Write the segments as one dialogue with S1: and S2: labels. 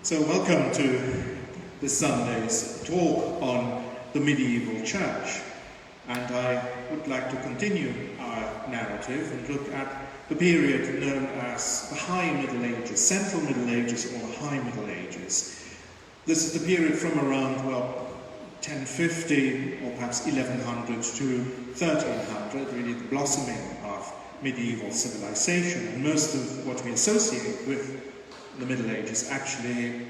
S1: So welcome to this Sunday's talk on the medieval church. And I would like to continue our narrative and look at the period known as the High Middle Ages, Central Middle Ages or the High Middle Ages. This is the period from around, 1050 or perhaps 1100 to 1300, really the blossoming of medieval civilization. And most of what we associate with the Middle Ages actually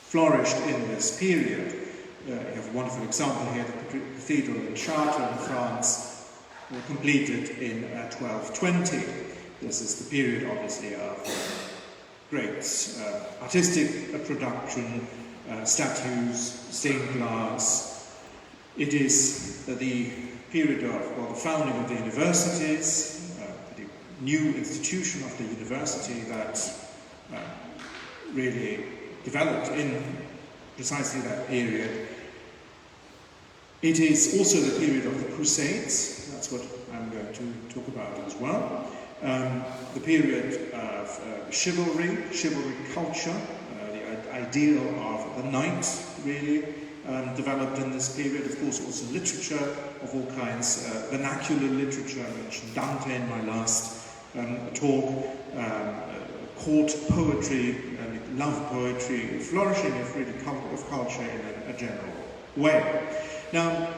S1: flourished in this period. You have a wonderful example here, the cathedral in Chartres in France, completed in 1220. This is the period, obviously, of great artistic production, statues, stained glass. It is the period of the founding of the universities, the new institution of the university that really developed in precisely that period. It is also the period of the Crusades. That's what I'm going to talk about as well. The period of chivalry culture, the ideal of the knight really developed in this period. Of course, also literature of all kinds, vernacular literature. I mentioned Dante in my last talk. Court poetry, love poetry, flourishing of really of culture in a general way. Now,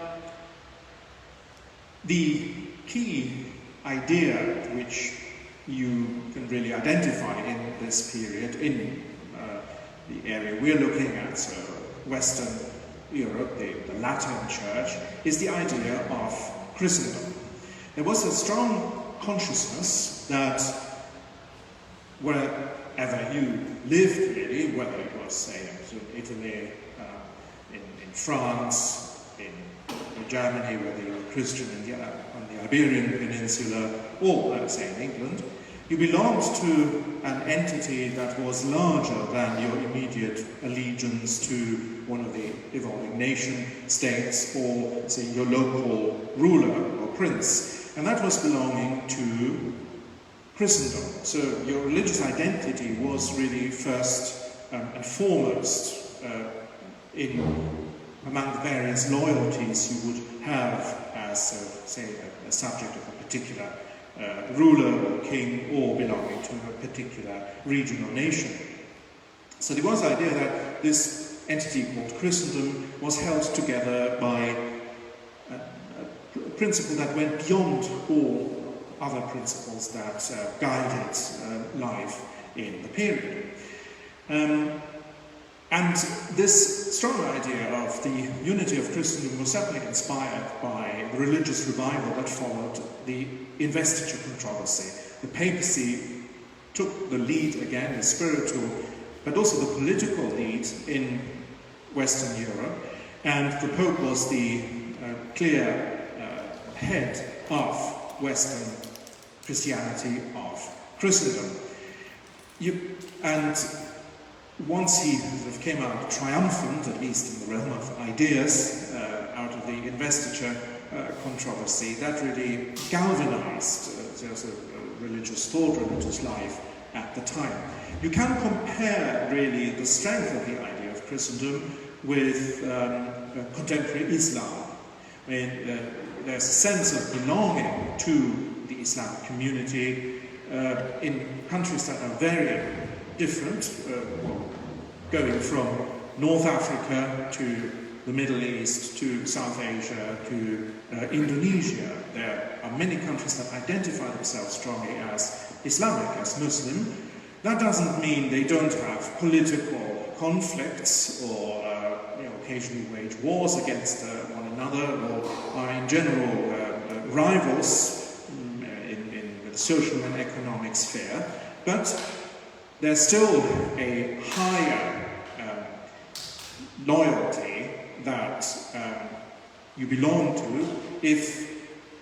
S1: the key idea which you can really identify in this period, in the area we're looking at, so Western Europe, the Latin Church, is the idea of Christendom. There was a strong consciousness that wherever you lived, really, whether it was, say, in Italy, in France, in Germany, whether you were Christian on the Iberian Peninsula, or, say, in England, you belonged to an entity that was larger than your immediate allegiance to one of the evolving nation states or, say, your local ruler or prince. And that was belonging to Christendom. So your religious identity was really first and foremost among the various loyalties you would have as, say, a subject of a particular ruler or king, or belonging to a particular region or nation. So there was the idea that this entity called Christendom was held together by a principle that went beyond all other principles that guided life in the period. And this strong idea of the unity of Christendom was certainly inspired by the religious revival that followed the investiture controversy. The papacy took the lead again, the spiritual, but also the political lead in Western Europe, and the Pope was the clear head of Western Christianity, of Christendom. And once he sort of came out triumphant, at least in the realm of ideas, out of the investiture controversy, that really galvanized religious thought, religious life at the time. You can compare really the strength of the idea of Christendom with contemporary Islam. I mean, there's a sense of belonging to the Islamic community in countries that are very different, going from North Africa to the Middle East, to South Asia, to Indonesia. There are many countries that identify themselves strongly as Islamic, as Muslim. That doesn't mean they don't have political conflicts or occasionally wage wars against one another, or are in general rivals in the social and economic sphere, but there's still a higher loyalty that you belong to if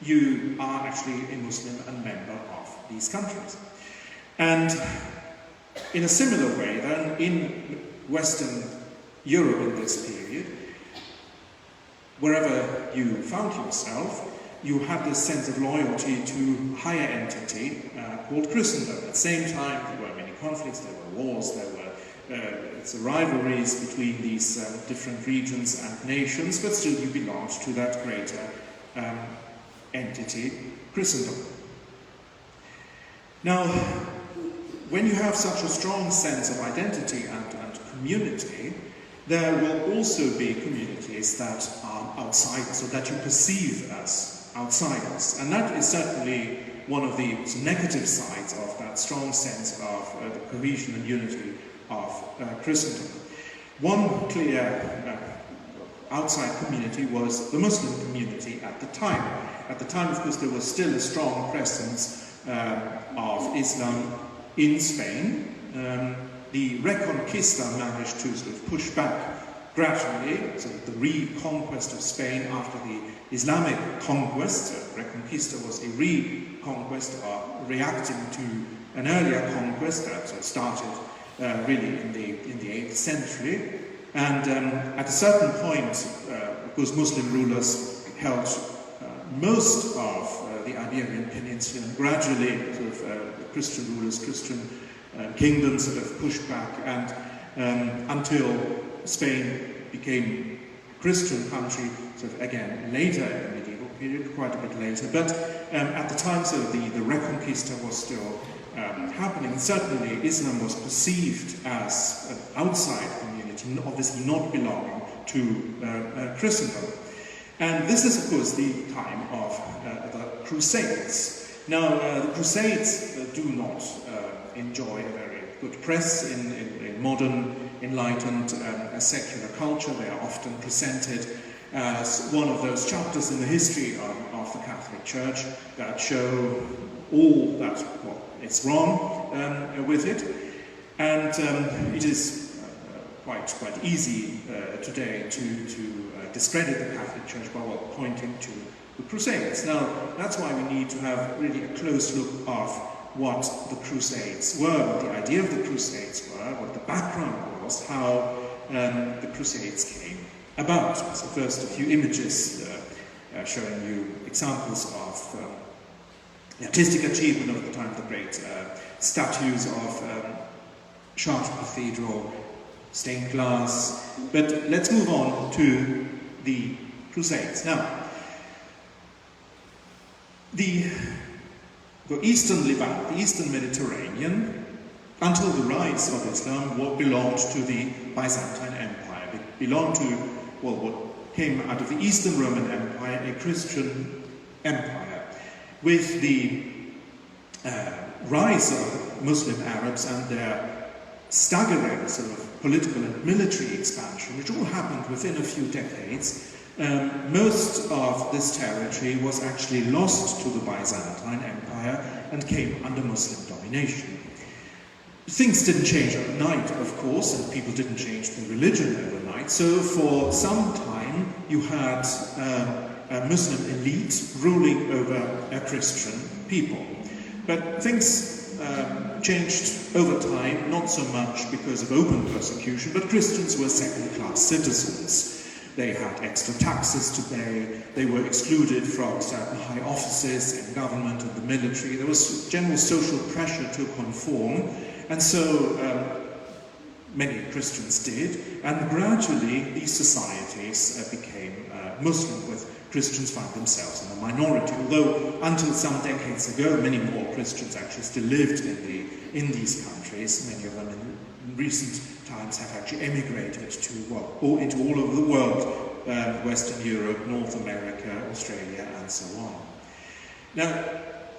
S1: you are actually a Muslim and member of these countries. And in a similar way, then, in Western Europe in this period, wherever you found yourself, you had this sense of loyalty to a higher entity called Christendom. At the same time, there were many conflicts, there were wars, there were it's rivalries between these different regions and nations, but still you belonged to that greater entity, Christendom. Now, when you have such a strong sense of identity and community, there will also be communities that are outsiders, or that you perceive as outsiders. And that is certainly one of the negative sides of that strong sense of the cohesion and unity of Christendom. One clear outside community was the Muslim community at the time. At the time, of course, there was still a strong presence of Islam in Spain. The Reconquista managed to sort of push back gradually, so the reconquest of Spain after the Islamic conquest. Reconquista was a reconquest, reacting to an earlier conquest that started really in the 8th century. And at a certain point, of course, Muslim rulers held most of the Iberian Peninsula, and gradually sort of Christian rulers, Christian kingdoms sort of pushed back, and until Spain became a Christian country, sort of again later in the medieval period, quite a bit later. But at the time, so the Reconquista was still happening. Certainly, Islam was perceived as an outside community, obviously not belonging to Christendom. And this is, of course, the time of the Crusades. Now, the Crusades do not enjoy a very good press in modern, enlightened, secular culture. They are often presented as one of those chapters in the history of the Catholic Church that show all that, well, it's wrong with it. And it is quite easy today to discredit the Catholic Church by pointing to the Crusades. Now, that's why we need to have really a close look of what the Crusades were, what the idea of the Crusades were, what the background was, how the Crusades came about. So first, a few images showing you examples of the artistic achievement of the time, the great statues of Chartres Cathedral, stained glass. But let's move on to the Crusades. Now, the Eastern Levant, the Eastern Mediterranean, until the rise of Islam, belonged to the Byzantine Empire. It belonged to, well, what came out of the Eastern Roman Empire, a Christian empire. With the rise of Muslim Arabs and their staggering sort of political and military expansion, which all happened within a few decades, most of this territory was actually lost to the Byzantine Empire and came under Muslim domination. Things didn't change overnight, of course, and people didn't change their religion overnight, so for some time you had a Muslim elite ruling over a Christian people. But things changed over time, not so much because of open persecution, but Christians were second-class citizens. They had extra taxes to pay, they were excluded from certain high offices in government and the military. There was general social pressure to conform, and so many Christians did, and gradually these societies became Muslim, with Christians found themselves in a minority, although until some decades ago many more Christians actually still lived in these countries. Many of them in recent times have actually emigrated to, well, into all over the world, Western Europe, North America, Australia, and so on. Now,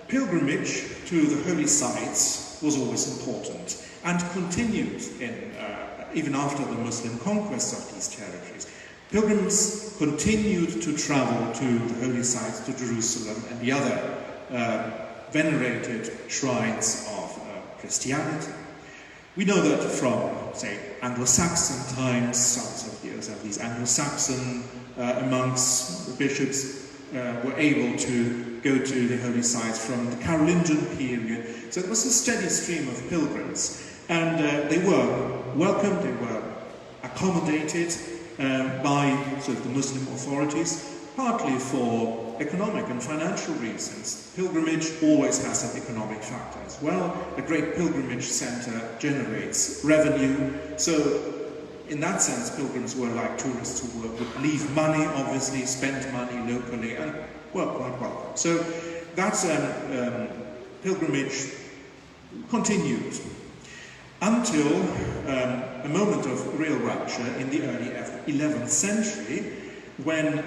S1: pilgrimage to the holy sites was always important and continued even after the Muslim conquest of these territories. Pilgrims continued to travel to the holy sites, to Jerusalem and the other venerated shrines of Christianity. We know that from, say, Anglo-Saxon times, some of these Anglo-Saxon monks, bishops, were able to go to the holy sites from the Carolingian period. So it was a steady stream of pilgrims, and they were welcomed, they were accommodated by sort of the Muslim authorities, partly for economic and financial reasons. Pilgrimage always has an economic factor as well. A great pilgrimage center generates revenue. So in that sense, pilgrims were like tourists who would leave money, obviously, spend money locally, and were quite welcome. So that pilgrimage continued until a moment of real rapture in the early 11th century, when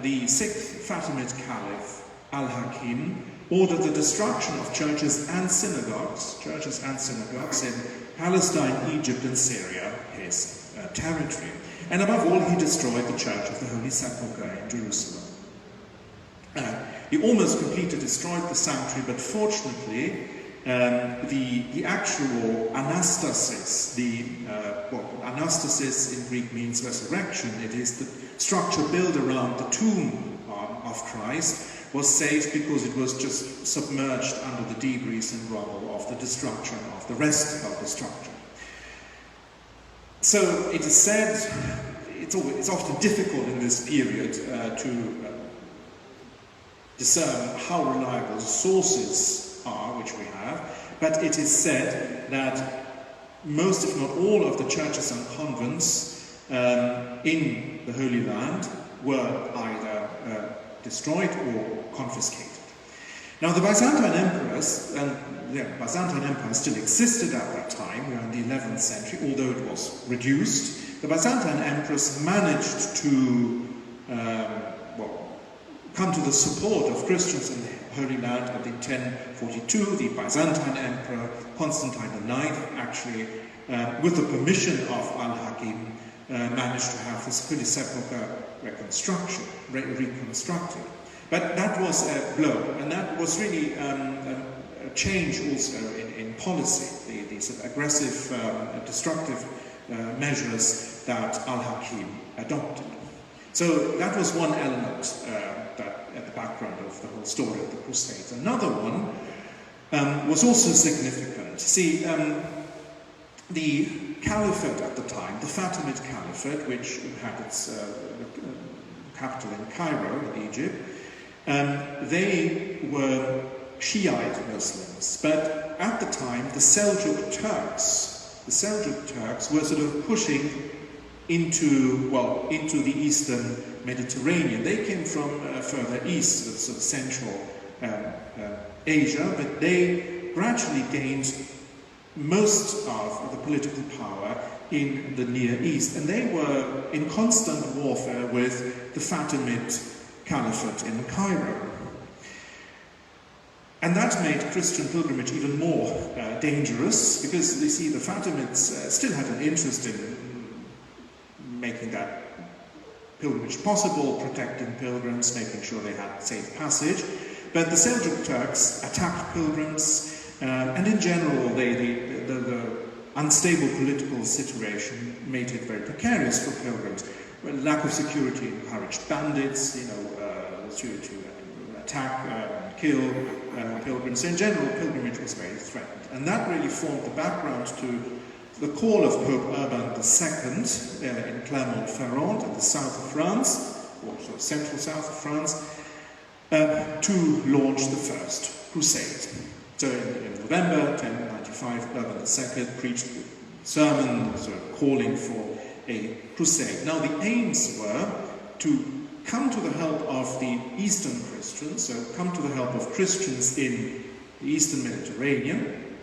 S1: the 6th Fatimid Caliph, Al-Hakim, ordered the destruction of churches and synagogues in Palestine, Egypt and Syria, his territory. And above all, he destroyed the Church of the Holy Sepulchre in Jerusalem. He almost completely destroyed the sanctuary, but fortunately, the actual anastasis, anastasis in Greek means resurrection, it is the structure built around the tomb of Christ, was saved because it was just submerged under the debris and rubble of the destruction of the rest of the structure. So it is said, it's often difficult in this period to discern how reliable sources are, which we have, but it is said that most, if not all, of the churches and convents in the Holy Land were either destroyed or confiscated. Now the Byzantine emperors, and the Byzantine Empire still existed at that time, we are in the 11th century, although it was reduced. The Byzantine emperors managed to come to the support of Christians in the Holy Land, and in 1042 the Byzantine Emperor Constantine IX actually, with the permission of Al-Hakim, managed to have his Holy Sepulchre reconstructed. But that was a blow, and that was really a change also in policy, the sort of aggressive, destructive measures that Al-Hakim adopted. So that was one element at the background of the whole story of the Crusades. Another one was also significant. See, the caliphate at the time, the Fatimid Caliphate, which had its capital in Cairo, in Egypt, they were Shiite Muslims, but at the time the Seljuk Turks were sort of pushing into the eastern Mediterranean. They came from further east, sort of central Asia, but they gradually gained most of the political power in the Near East, and they were in constant warfare with the Fatimid Caliphate in Cairo. And that made Christian pilgrimage even more dangerous, because you see the Fatimids still had an interest in making that pilgrimage possible, protecting pilgrims, making sure they had safe passage. But the Seljuk Turks attacked pilgrims, and in general the unstable political situation made it very precarious for pilgrims. Lack of security encouraged bandits, to attack and kill pilgrims. So in general, pilgrimage was very threatened. And that really formed the background to the call of Pope Urban II in Clermont-Ferrand in the south of France, or sort of central south of France, to launch the First Crusade. So in November 1095, Urban II preached a sermon sort of calling for a crusade. Now the aims were to come to the help of the Eastern Christians, so come to the help of Christians in the Eastern Mediterranean.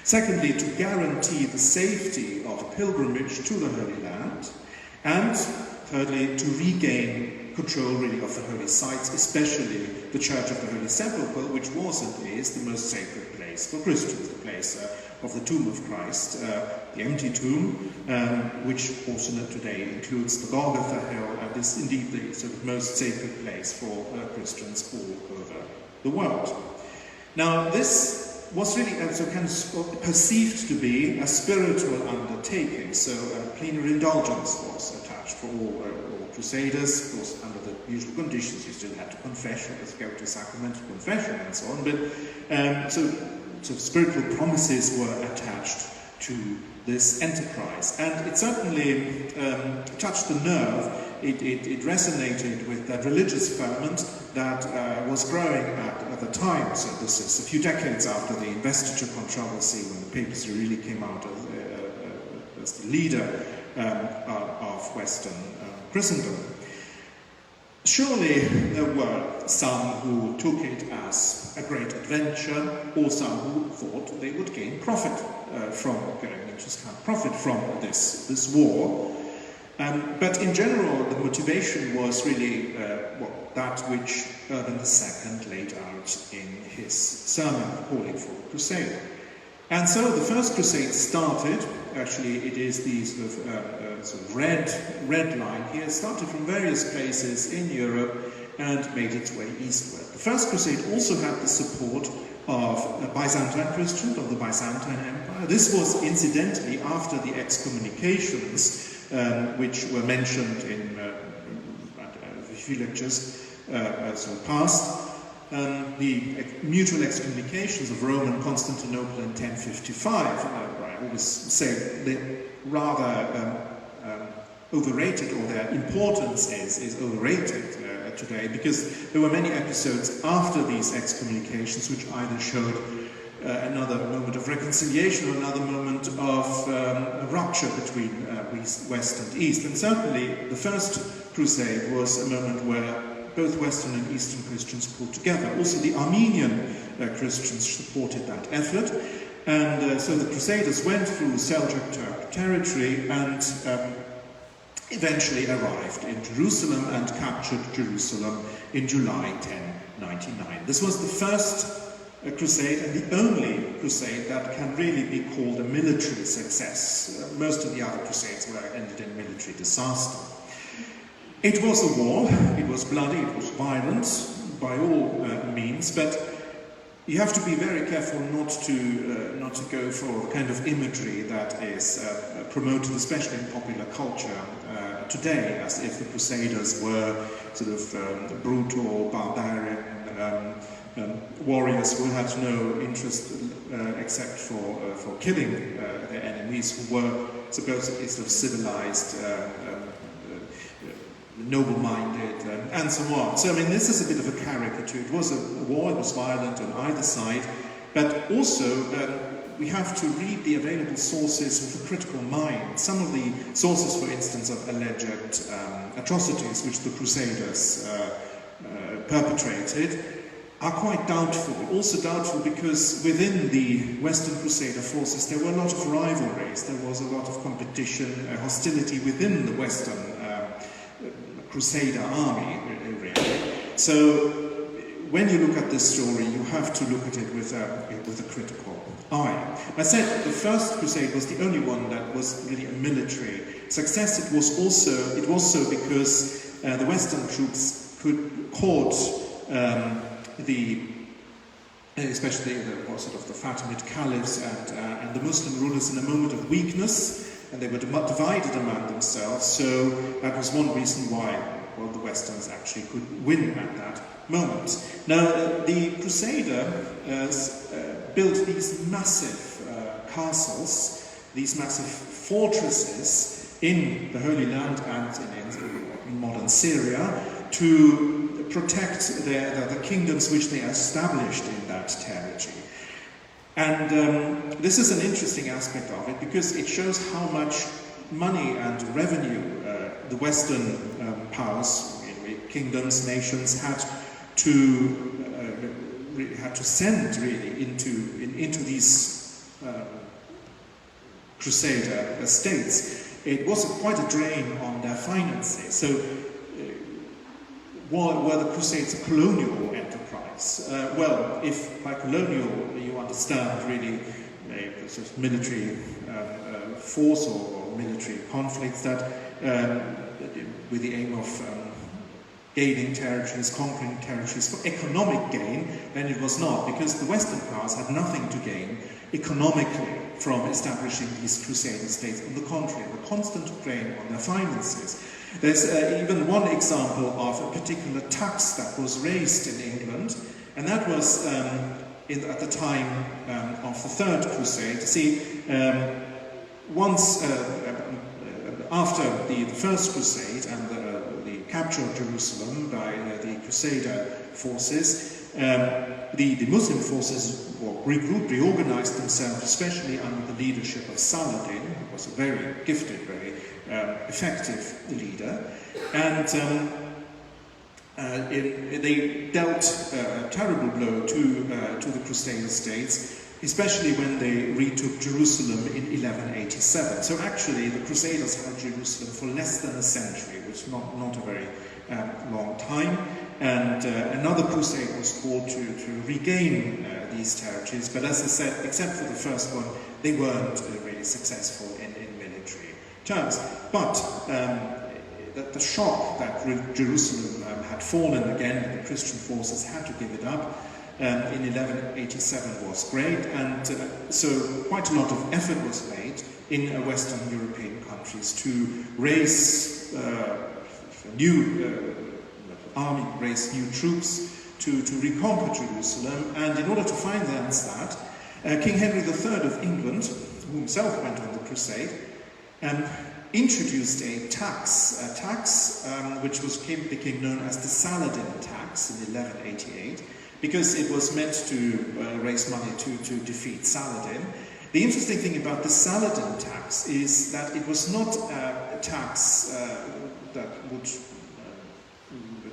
S1: Secondly, to guarantee the safety of a pilgrimage to the Holy Land. And thirdly, to regain control really of the holy sites, especially the Church of the Holy Sepulchre, which was and is the most sacred place for Christians, the place of the tomb of Christ, the empty tomb, which also today includes the Golgotha Hill, and is indeed the sort of most sacred place for Christians all over the world. Now, this was really kind of perceived to be a spiritual undertaking, so plenary indulgence was attached for all crusaders. Of course, under the usual conditions, you still had to confess, go to sacramental confession and so on, but so spiritual promises were attached to this enterprise, and it certainly touched the nerve it resonated with that religious ferment that was growing at the time. So this is a few decades after the investiture controversy, when the papacy really came out as the leader of Western Christendom. Surely there were some who took it as a great adventure, or some who thought they would gain profit from this war. But in general, the motivation was really that which Urban II laid out in his sermon calling for the crusade. And so the First Crusade started, actually it is the sort of red line here, started from various places in Europe and made its way eastward. The First Crusade also had the support of Byzantine Christians, of the Byzantine Empire. This was incidentally after the excommunications, which were mentioned in a few lectures past. The mutual excommunications of Rome and Constantinople in 1055, I always say they're rather overrated, or their importance is overrated today, because there were many episodes after these excommunications which either showed another moment of reconciliation or another moment of a rupture between West and East. And certainly the First Crusade was a moment where both Western and Eastern Christians pulled together. Also the Armenian Christians supported that effort. And so the Crusaders went through Seljuk Turk territory and eventually arrived in Jerusalem and captured Jerusalem in July 1099. This was the first crusade and the only crusade that can really be called a military success. Most of the other crusades were ended in military disaster. It was a war, it was bloody, it was violent by all means, but you have to be very careful not to go for the kind of imagery that is promoted, especially in popular culture today, as if the Crusaders were sort of brutal, barbarian warriors who had no interest except for killing their enemies, who were supposedly sort of civilized, noble-minded, and so on. So, I mean, this is a bit of a caricature. It was a war, it was violent on either side, but also we have to read the available sources with a critical mind. Some of the sources, for instance, of alleged atrocities which the Crusaders perpetrated are quite doubtful. Also doubtful because within the Western Crusader forces there were a lot of rivalries, there was a lot of competition, hostility within the Western Crusader army, really. So when you look at this story, you have to look at it with a critical eye. I said the First Crusade was the only one that was really a military success. It was so because the Western troops caught especially the Fatimid caliphs and the Muslim rulers in a moment of weakness, and they were divided among themselves. So that was one reason why, well, the Westerns actually could win at that moment. Now, the Crusaders built these massive castles, these massive fortresses in the Holy Land and in modern Syria to protect the kingdoms which they established in that territory. And this is an interesting aspect of it because it shows how much money and revenue the Western powers, kingdoms, nations had to send really into these Crusader states. It was quite a drain on their finances. So were the Crusades a colonial enterprise? Well, if by colonial you understand really a sort of military force or military conflicts that with the aim of gaining territories, conquering territories for economic gain, then it was not, because the Western powers had nothing to gain economically from establishing these Crusader states. On the contrary, a constant drain on their finances. There's even one example of a particular tax that was raised in England, and that was at the time of the Third Crusade. See, once after the First Crusade and capture of Jerusalem by the Crusader forces, the Muslim forces regrouped, reorganized themselves, especially under the leadership of Saladin, who was a very gifted, very effective leader, and they dealt a terrible blow to the Crusader states, especially when they retook Jerusalem in 1187. So actually the Crusaders had Jerusalem for less than a century, which is not a very long time. And another crusade was called to regain these territories, but as I said, except for the first one, they weren't really successful in military terms. But the shock that Jerusalem had fallen again, the Christian forces had to give it up, in 1187 was great, and so quite a lot of effort was made in Western European countries to raise a new army, raise new troops to reconquer Jerusalem. And in order to finance that, King Henry III of England, who himself went on the crusade, introduced a tax which became known as the Saladin tax in 1188, because it was meant to raise money to defeat Saladin. The interesting thing about the Saladin tax is that it was not a tax that would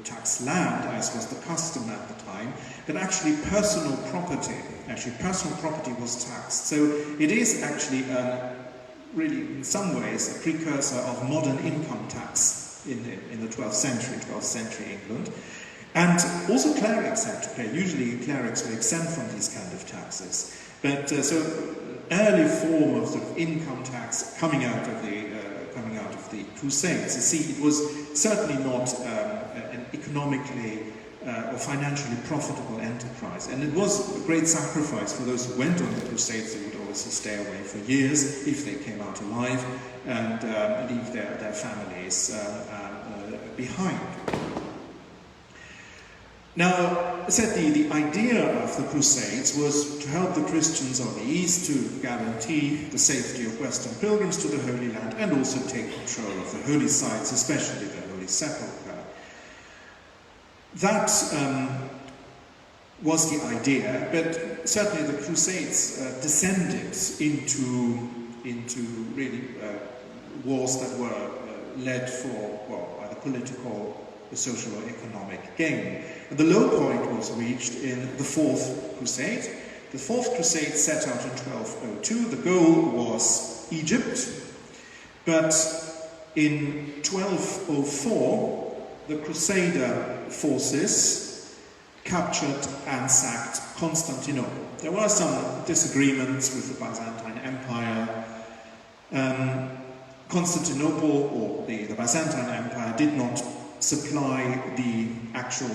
S1: tax land, as was the custom at the time, but actually personal property. Actually, personal property was taxed. So it is actually really, in some ways, a precursor of modern income tax in the 12th century England. And also clerics had to pay. Usually clerics were exempt from these kind of taxes. But so early form of income tax coming out of the Crusades. You see, it was certainly not an economically or financially profitable enterprise, and it was a great sacrifice for those who went on the Crusades. They would obviously stay away for years if they came out alive, and leave their families behind. Now, I said the idea of the Crusades was to help the Christians on the East to guarantee the safety of Western pilgrims to the Holy Land, and also take control of the holy sites, especially the Holy Sepulchre. That was the idea, but certainly the Crusades descended into really wars that were led for either political, social or economic gain. And the low point was reached in the Fourth Crusade. The Fourth Crusade set out in 1202. The goal was Egypt, but in 1204 the Crusader forces captured and sacked Constantinople. There were some disagreements with the Byzantine Empire. Constantinople, or the Byzantine Empire, did not supply the actual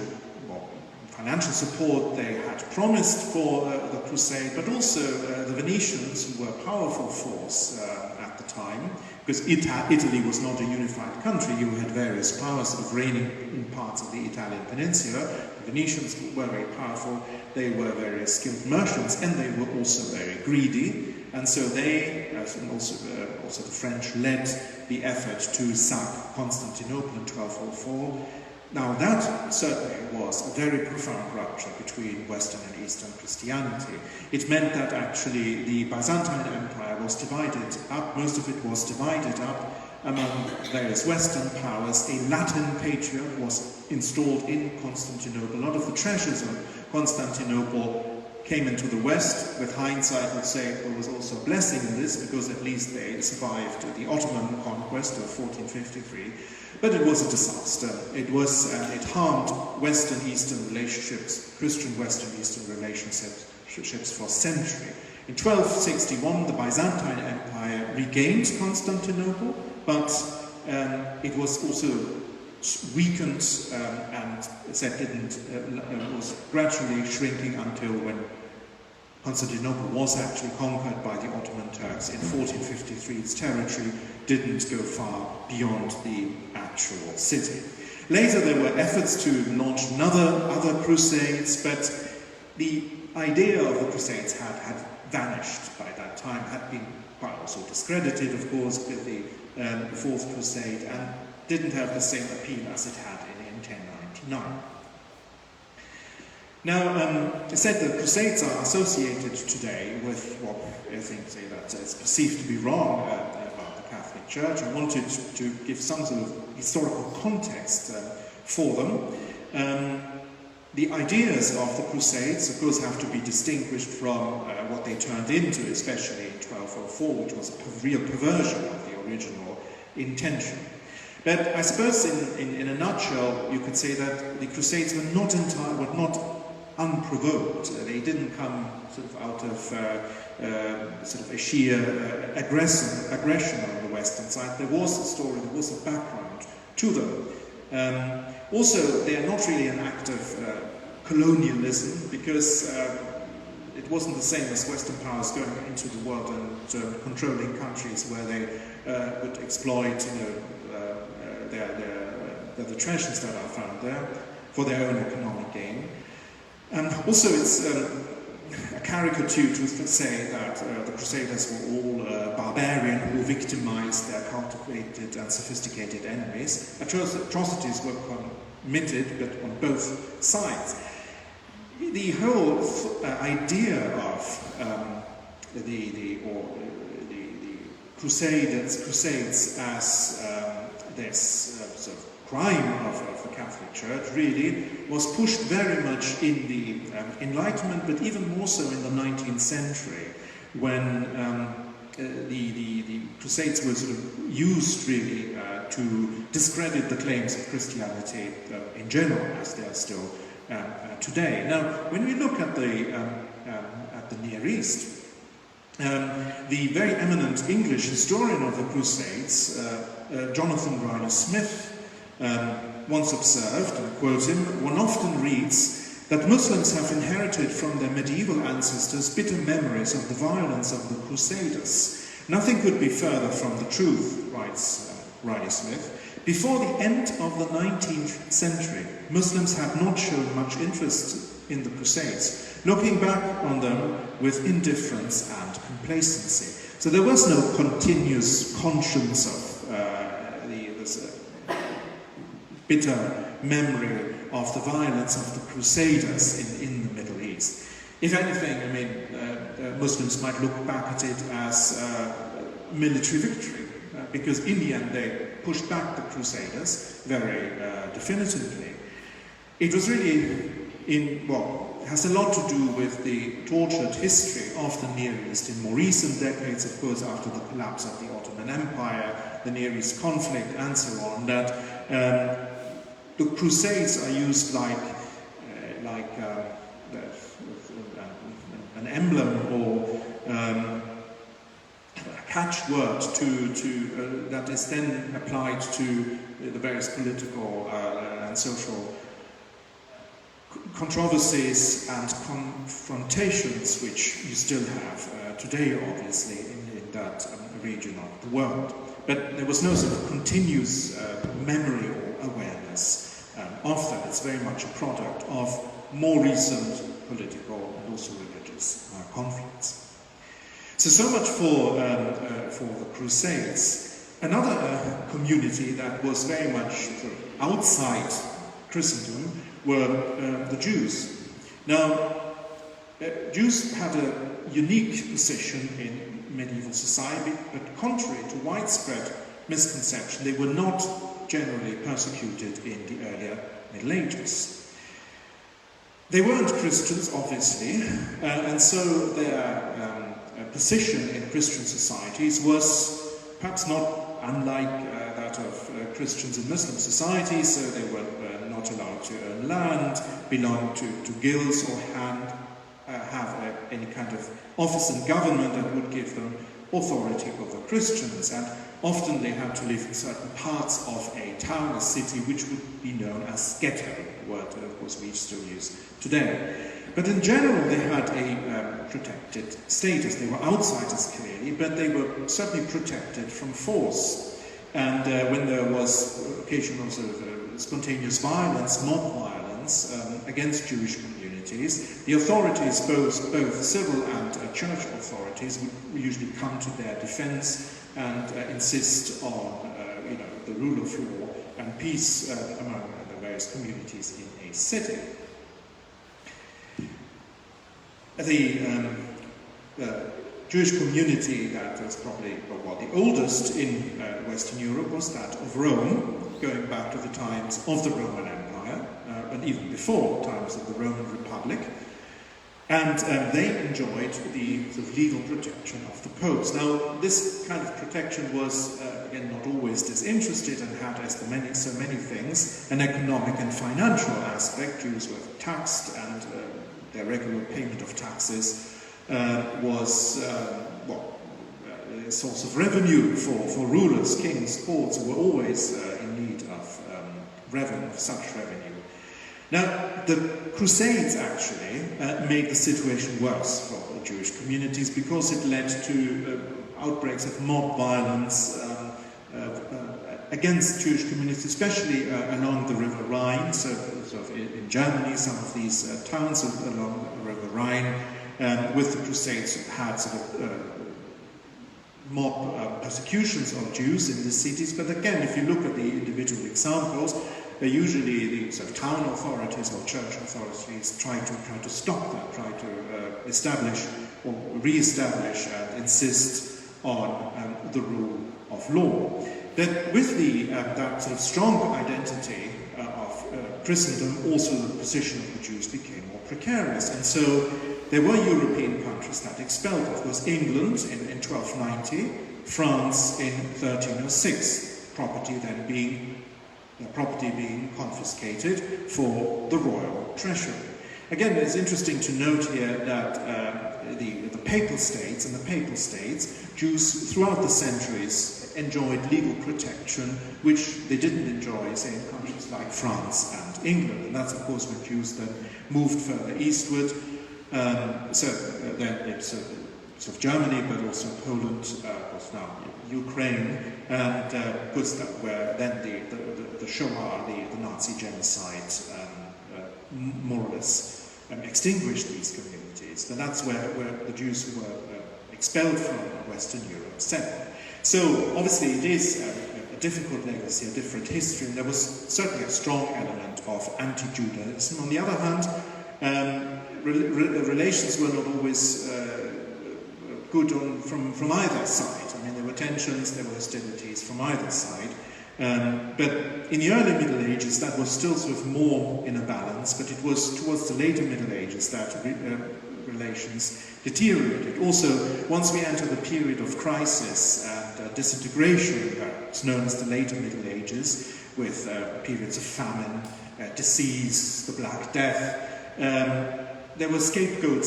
S1: financial support they had promised for the crusade, but also the Venetians, who were a powerful force at the time, because Italy was not a unified country. You had various powers sort of reigning in parts of the Italian peninsula. The Venetians were very powerful, they were very skilled merchants, and they were also very greedy, and so they, and also the French, led the effort to sack Constantinople in 1204. Now that certainly was a very profound rupture between Western and Eastern Christianity. It meant that actually the Byzantine Empire was divided up, most of it was divided up among various Western powers. A Latin patriarch was installed in Constantinople. A lot of the treasures of Constantinople came into the West. With hindsight, would say there was also a blessing in this, because at least they survived the Ottoman conquest of 1453. But it was a disaster. It harmed Western-Eastern relationships, Christian Western-Eastern relationships for a century. In 1261, the Byzantine Empire regained Constantinople, but it was also weakened and was gradually shrinking until when Constantinople was actually conquered by the Ottoman Turks in 1453. Its territory didn't go far beyond the actual city. Later there were efforts to launch other crusades, but the idea of the crusades had vanished by that time, had been quite also discredited, of course, with the Fourth Crusade, and didn't have the same appeal as it had in 1099. Now, I said the Crusades are associated today with what I think is perceived to be wrong about the Catholic Church. I wanted to give some sort of historical context for them. The ideas of the Crusades, of course, have to be distinguished from what they turned into, especially in 1204, which was a real perversion of the original intention. But I suppose in a nutshell, you could say that the Crusades were not unprovoked. They didn't come sort of out of sort of a sheer aggression on the Western side. There was a story, there was a background to them. Also, they are not really an act of colonialism, because it wasn't the same as Western powers going into the world and controlling countries where they would exploit, the treasures that are found there for their own economic gain. And also, it's a caricature to say that the Crusaders were all barbarian who victimized their cultivated and sophisticated enemies. Atrocities were committed, but on both sides. The whole idea of the Crusades as this sort of crime of the Catholic Church really was pushed very much in the Enlightenment, but even more so in the 19th century, when the Crusades were sort of used really to discredit the claims of Christianity in general, as they are still today. Now, when we look at the Near East, the very eminent English historian of the Crusades, Jonathan Ryder Smith, once observed, and I quote him, "One often reads that Muslims have inherited from their medieval ancestors bitter memories of the violence of the Crusaders. Nothing could be further from the truth," writes Ryder Smith. "Before the end of the 19th century, Muslims had not shown much interest in the Crusades, looking back on them with indifference and complacency." So there was no continuous conscience of this bitter memory of the violence of the Crusaders in the Middle East. If anything, I mean, Muslims might look back at it as military victory, because in the end they pushed back the Crusaders very definitively. It was really has a lot to do with the tortured history of the Near East in more recent decades, of course, after the collapse of the Ottoman Empire, the Near East conflict, and so on, that the Crusades are used like an emblem or a catchword that is then applied to the various political and social controversies and confrontations which you still have today, obviously, in that region of the world. But there was no sort of continuous memory or awareness of that. It's very much a product of more recent political and also religious conflicts. So much for the Crusades. Another community that was very much sort of outside Christendom were the Jews. Now, Jews had a unique position in medieval society, but contrary to widespread misconception, they were not generally persecuted in the earlier Middle Ages. They weren't Christians, obviously, and so their position in Christian societies was perhaps not unlike that of Christians in Muslim societies. So they were not allowed to own land, belong to guilds, or have any kind of office in government that would give them authority over Christians. And often they had to live in certain parts of a town, a city, which would be known as ghetto, a word of course we still use today. But in general they had a protected status. They were outsiders clearly, but they were certainly protected from force. And when there was occasional sort of spontaneous violence, mob violence against Jewish communities, communities. The authorities, both civil and church authorities, would usually come to their defense and insist on the rule of law and peace among the various communities in a city. The Jewish community that was probably the oldest in Western Europe was that of Rome, going back to the times of the Roman Empire, and even before times of the Roman Republic. And they enjoyed the sort of legal protection of the popes. Now, this kind of protection was, again, not always disinterested and had, as so many things, an economic and financial aspect. Jews were taxed, and their regular payment of taxes was a source of revenue for rulers, kings, courts, who were always in need of revenue, of such revenue. Now, the Crusades actually made the situation worse for the Jewish communities because it led to outbreaks of mob violence against Jewish communities, especially along the River Rhine. So in Germany, some of these towns along the River Rhine, with the Crusades, had sort of mob persecutions of Jews in the cities. But again, if you look at the individual examples, usually the sort of town authorities or church authorities try to stop that, try to establish or re-establish and insist on the rule of law. But with that sort of strong identity of Christendom, also the position of the Jews became more precarious. And so there were European countries that expelled, of course, England in 1290, France in 1306, property being confiscated for the royal treasury. Again, it's interesting to note here that the Papal States, Jews throughout the centuries enjoyed legal protection, which they didn't enjoy, say, in countries like France and England. And that's, of course, when Jews then moved further eastward. Then it's sort of Germany, but also Poland, was now Ukraine, and where then the Shoah, the Nazi genocide, more or less extinguished these communities. And that's where the Jews who were expelled from Western Europe settled. So obviously it is a difficult legacy, a different history, and there was certainly a strong element of anti-Judaism. On the other hand, relations were not always good from either side. I mean, there were tensions, there were hostilities from either side. But in the early Middle Ages, that was still sort of more in a balance, but it was towards the later Middle Ages that relations deteriorated. Also, once we enter the period of crisis and disintegration, that's known as the later Middle Ages, with periods of famine, disease, the Black Death, there were scapegoat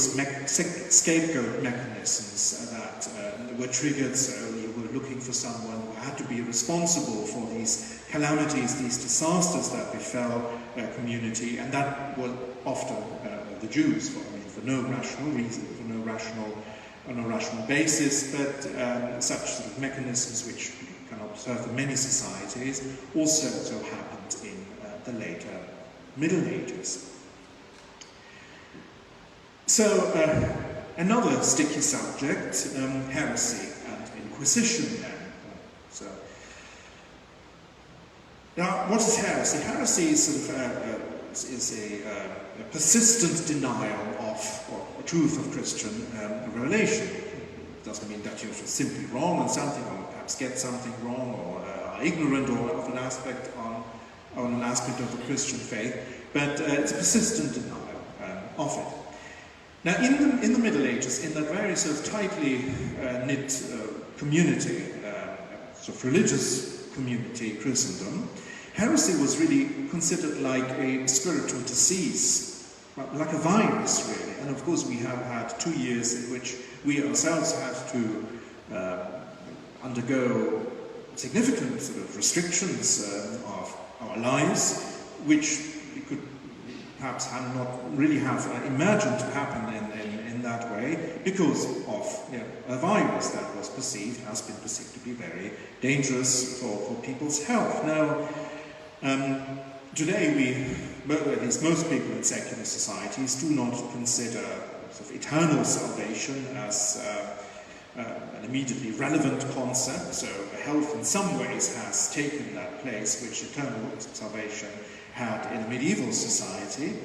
S1: mechanisms that were triggered. So you were looking for someone who had to be responsible for these calamities, these disasters that befell a community, and that was often the Jews, for no rational reason, on a rational basis. But such sort of mechanisms, which you can observe in many societies, also happened in the later Middle Ages. So, another sticky subject, heresy and Inquisition then. Now, what is heresy? Heresy is sort of a persistent denial of the truth of Christian revelation. It doesn't mean that you're simply wrong on something, or perhaps get something wrong, or are ignorant of an aspect of the Christian faith, but it's a persistent denial of it. Now, in the Middle Ages, in that very sort of tightly knit community, sort of religious community, Christendom, heresy was really considered like a spiritual disease, like a virus, really. And of course, we have had 2 years in which we ourselves had to undergo significant sort of restrictions of our lives, which we could perhaps not really have imagined to happen in that way, because of a virus that has been perceived to be very dangerous for people's health. Now, today at least most people in secular societies do not consider sort of eternal salvation as an immediately relevant concept. So health in some ways has taken that place which eternal salvation had in a medieval society.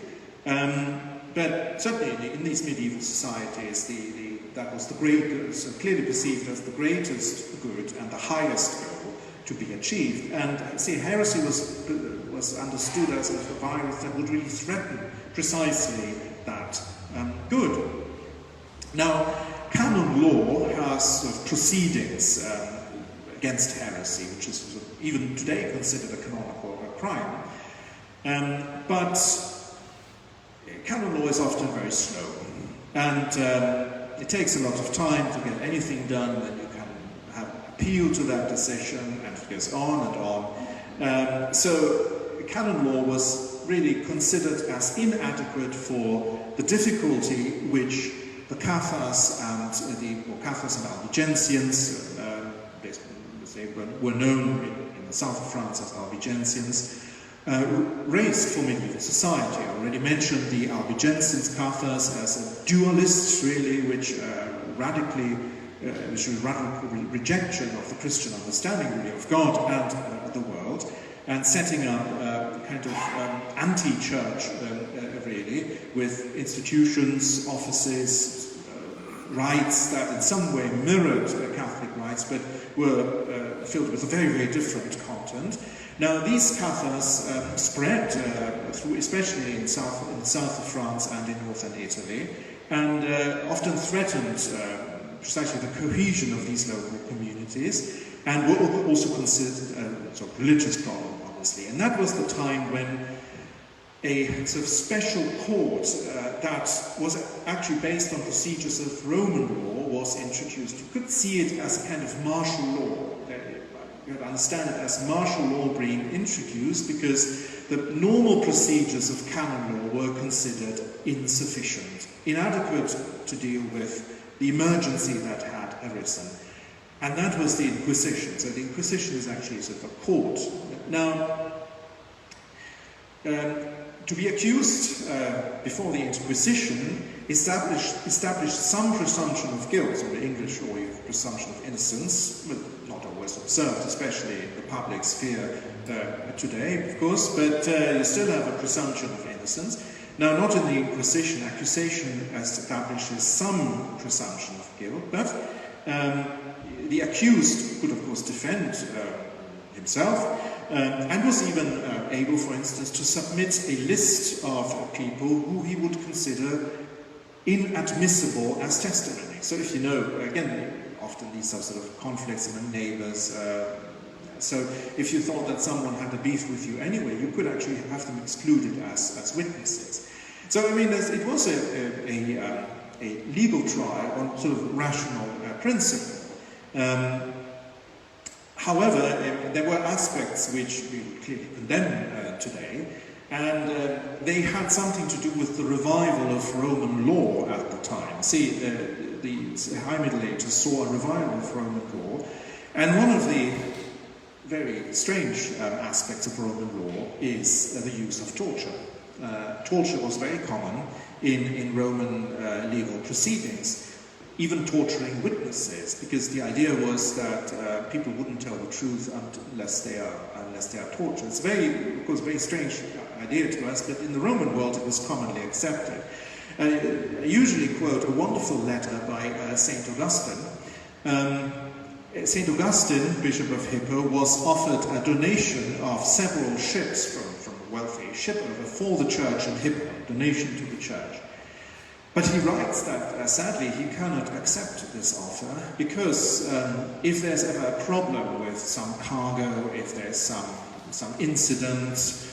S1: But certainly in these medieval societies, that was the greatest, so clearly perceived as the greatest good and the highest goal to be achieved. And see, heresy was understood as a virus that would really threaten precisely that good. Now, canon law has sort of proceedings against heresy, which is sort of even today considered a canonical crime. But canon law is often very slow, and it takes a lot of time to get anything done. Then you can have appeal to that decision, and it goes on and on. So canon law was really considered as inadequate for the difficulty which the Cathars and Albigensians, they were known in the south of France as Albigensians, raised for medieval society. I already mentioned the Albigensians, Cathars, as a dualists, really, which radical rejection of the Christian understanding, really, of God and the world, and setting up a kind of anti-church, really, with institutions, offices, rites that in some way mirrored Catholic rites, but were filled with a very, very different content. Now, these Cathars spread through, especially in the south of France and in northern Italy, and often threatened precisely the cohesion of these local communities, and were also considered a sort of religious problem, obviously. And that was the time when a sort of special court that was actually based on procedures of Roman law was introduced. You could see it as a kind of martial law. You could understand it as martial law being introduced because the normal procedures of canon law were considered insufficient, inadequate to deal with the emergency that had arisen. And that was the Inquisition. So the Inquisition is actually sort of a court. Now, to be accused before the Inquisition established some presumption of guilt, or the English law, presumption of innocence, but not always observed, especially in the public sphere today, of course, but you still have a presumption of innocence. Now, not in the Inquisition, accusation establishes some presumption of guilt, but the accused could, of course, defend himself, and was even able, for instance, to submit a list of people who he would consider inadmissible as testimony. So if you know, again, often these are sort of conflicts among neighbors, so if you thought that someone had a beef with you anyway, you could actually have them excluded as witnesses. So, I mean, it was a legal trial on sort of rational principle. However, there were aspects which we would clearly condemn today, and they had something to do with the revival of Roman law at the time. See, the High Middle Ages saw a revival of Roman law, and one of the very strange aspects of Roman law is the use of torture. Torture was very common in Roman legal proceedings. Even torturing witnesses, because the idea was that people wouldn't tell the truth unless they are tortured. It's of course, very strange idea to us, but in the Roman world it was commonly accepted. I usually quote a wonderful letter by Saint Augustine. Saint Augustine, Bishop of Hippo, was offered a donation of several ships from a wealthy shipowner for the church in Hippo, donation to the church. But he writes that, sadly, he cannot accept this offer because if there's ever a problem with some cargo, if there's some incident,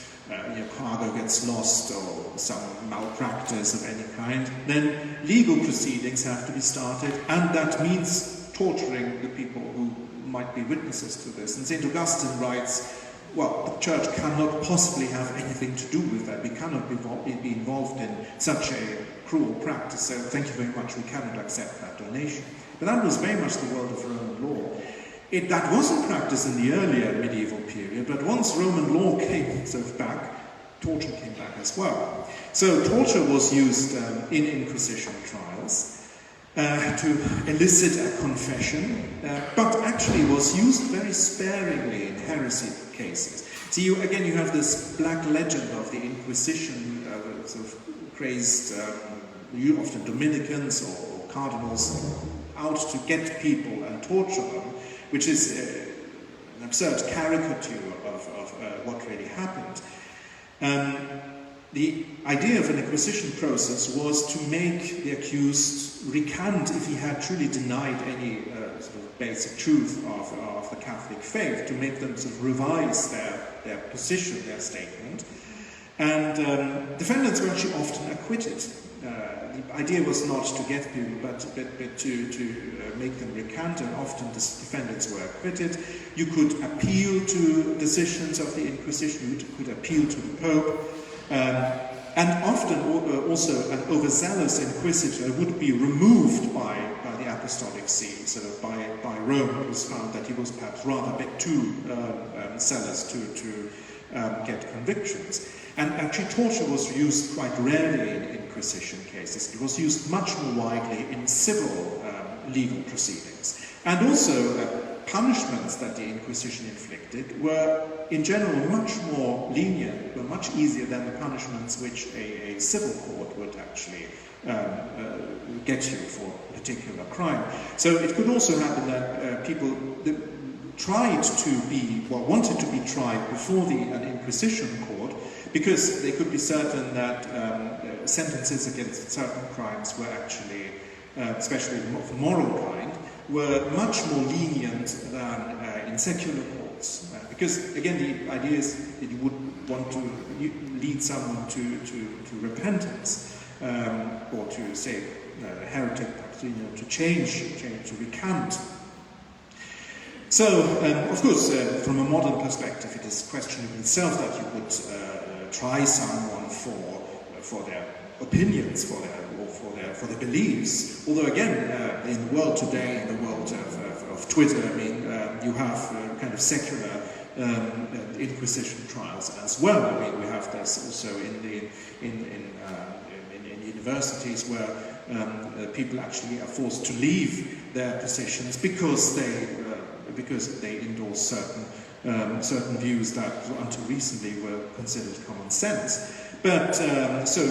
S1: your cargo gets lost or some malpractice of any kind, then legal proceedings have to be started, and that means torturing the people who might be witnesses to this. And St. Augustine writes, well, the church cannot possibly have anything to do with that. We cannot be involved in such a cruel practice, so thank you very much, we cannot accept that donation. But that was very much the world of Roman law. That wasn't practiced in the earlier medieval period, but once Roman law came sort of back, torture came back as well. So torture was used in Inquisition trials to elicit a confession, but actually was used very sparingly in heresy cases. So you have this black legend of the Inquisition, sort of crazed, often Dominicans or cardinals, out to get people and torture them, which is an absurd caricature of what really happened. The idea of an Inquisition process was to make the accused recant if he had truly denied any sort of basic truth of the Catholic faith, to make them sort of revise their position, their statement. And defendants were actually often acquitted. The idea was not to get people, but to make them recant, and often the defendants were acquitted. You could appeal to decisions of the Inquisition, you could appeal to the Pope, and often also an overzealous inquisitor would be removed by the Apostolic See, sort of by Rome. It was found that he was perhaps rather a bit too zealous to get convictions. And actually torture was used quite rarely in Inquisition cases. It was used much more widely in civil legal proceedings. And also punishments that the Inquisition inflicted were in general much more lenient, were much easier than the punishments which a civil court would actually get you for a particular crime. So it could also happen that people tried to be, well, wanted to be tried before an Inquisition court, because they could be certain that sentences against certain crimes were actually, especially of the moral kind, were much more lenient than in secular courts. Because, again, the idea is that you would want to lead someone to repentance, or to, say, a heretic, to change, to recant. So, of course, from a modern perspective, it is questionable itself that you would try someone for their opinions, for their beliefs. Although, again, in the world today, in the world of Twitter, I mean, you have kind of secular Inquisition trials as well. I mean, we have this also in universities where people actually are forced to leave their positions because they endorse certain views that until recently were considered common sense. But so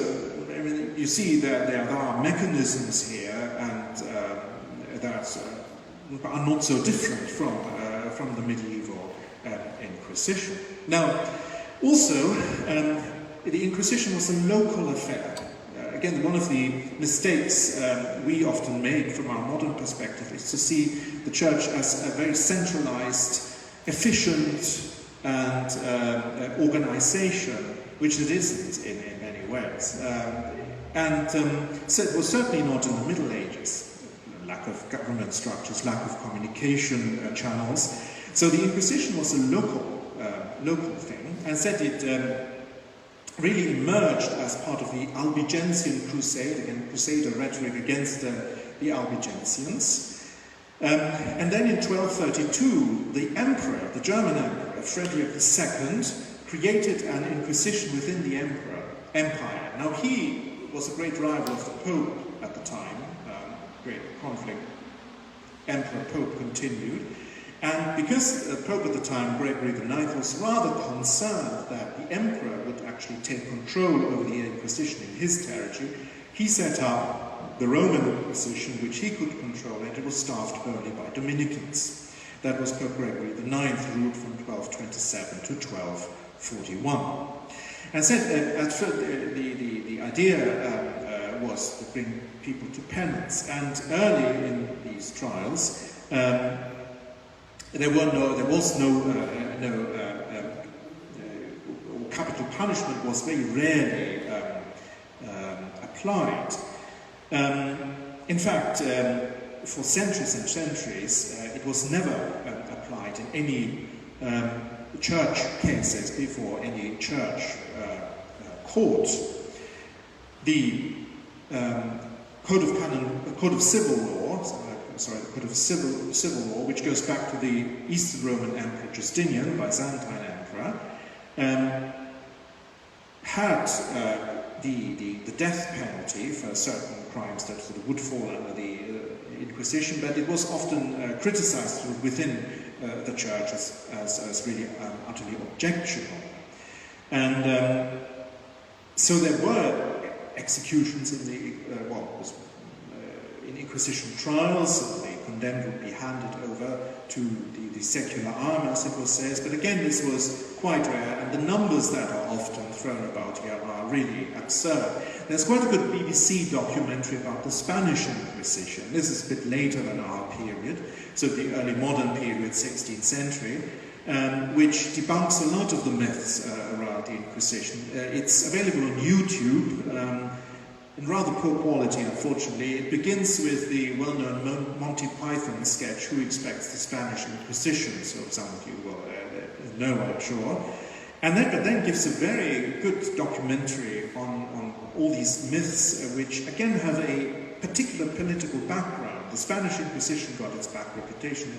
S1: I mean, you see that there are mechanisms here, and that are not so different from the medieval Inquisition. Now, also, the Inquisition was a local affair. Again, one of the mistakes we often make from our modern perspective is to see the Church as a very centralized, efficient and organization, which it isn't in many ways. So it was certainly not in the Middle Ages. Lack of government structures, lack of communication channels. So the Inquisition was a local thing, and said it really emerged as part of the Albigensian Crusade, again, Crusader rhetoric against the Albigensians. And then in 1232, the emperor, the German emperor, Frederick II, created an Inquisition within the empire. Now, he was a great rival of the Pope at the time. Great conflict. Emperor-Pope continued. And because the Pope at the time, Gregory IX, was rather concerned that the emperor would actually take control over the Inquisition in his territory, he set up the Roman Inquisition, which he could control, and it was staffed only by Dominicans. That was Pope Gregory IX, ruled from 1227 to 1241. And said the idea was to bring people to penance. And early in these trials, capital punishment was very rarely applied. In fact, for centuries and centuries, it was never applied in any church cases before any church court. The Code of Civil Law, the Code of Civil Law, which goes back to the Eastern Roman Emperor Justinian, Byzantine Emperor, had the death penalty for certain crimes that sort of would fall under the Inquisition, but it was often criticized within the church as really utterly objectionable. And so there were executions in the in Inquisition trials. The condemned would be handed over to the secular arm, as it was said. But again, this was quite rare, and the numbers that are often thrown about here are really absurd. There's quite a good BBC documentary about the Spanish Inquisition. This is a bit later than our period, so the early modern period, 16th century, which debunks a lot of the myths around the Inquisition. It's available on YouTube, in rather poor quality, unfortunately. It begins with the well-known Monty Python sketch, Who Expects the Spanish Inquisition? So some of you will know, I'm sure. And then gives a very good documentary on all these myths, which again have a particular political background. The Spanish Inquisition got its bad reputation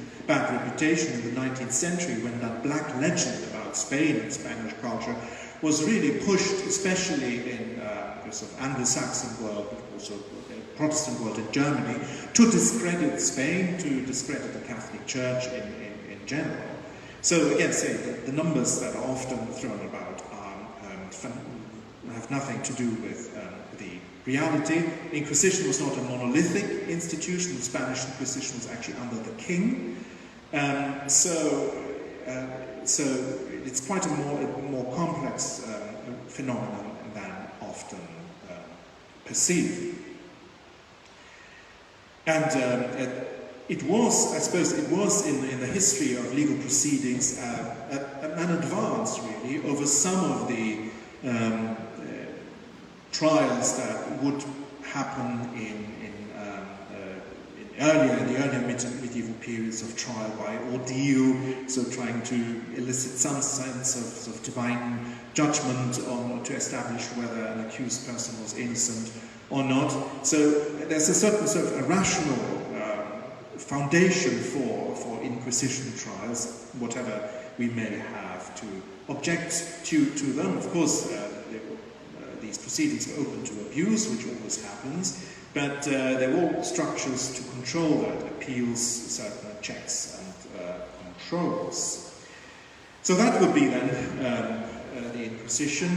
S1: in the 19th century, when that black legend about Spain and Spanish culture was really pushed, especially in the sort of Anglo-Saxon world, but also the Protestant world in Germany, to discredit Spain, to discredit the Catholic Church in general. So again, say the numbers that are often thrown about have nothing to do with the reality. The Inquisition was not a monolithic institution. The Spanish Inquisition was actually under the king. So it's quite a more complex phenomenon than often perceived. And it was, I suppose, in the history of legal proceedings an advance, really, over some of the trials that would happen in the earlier medieval periods of trial by ordeal, so trying to elicit some sense of divine judgment to establish whether an accused person was innocent or not. So there's a certain sort of a rational foundation for Inquisition trials, whatever we may have to object to them. Of course, these proceedings are open to abuse, which always happens, but they're all structures to control that, appeals, certain checks and controls. So that would be then the Inquisition,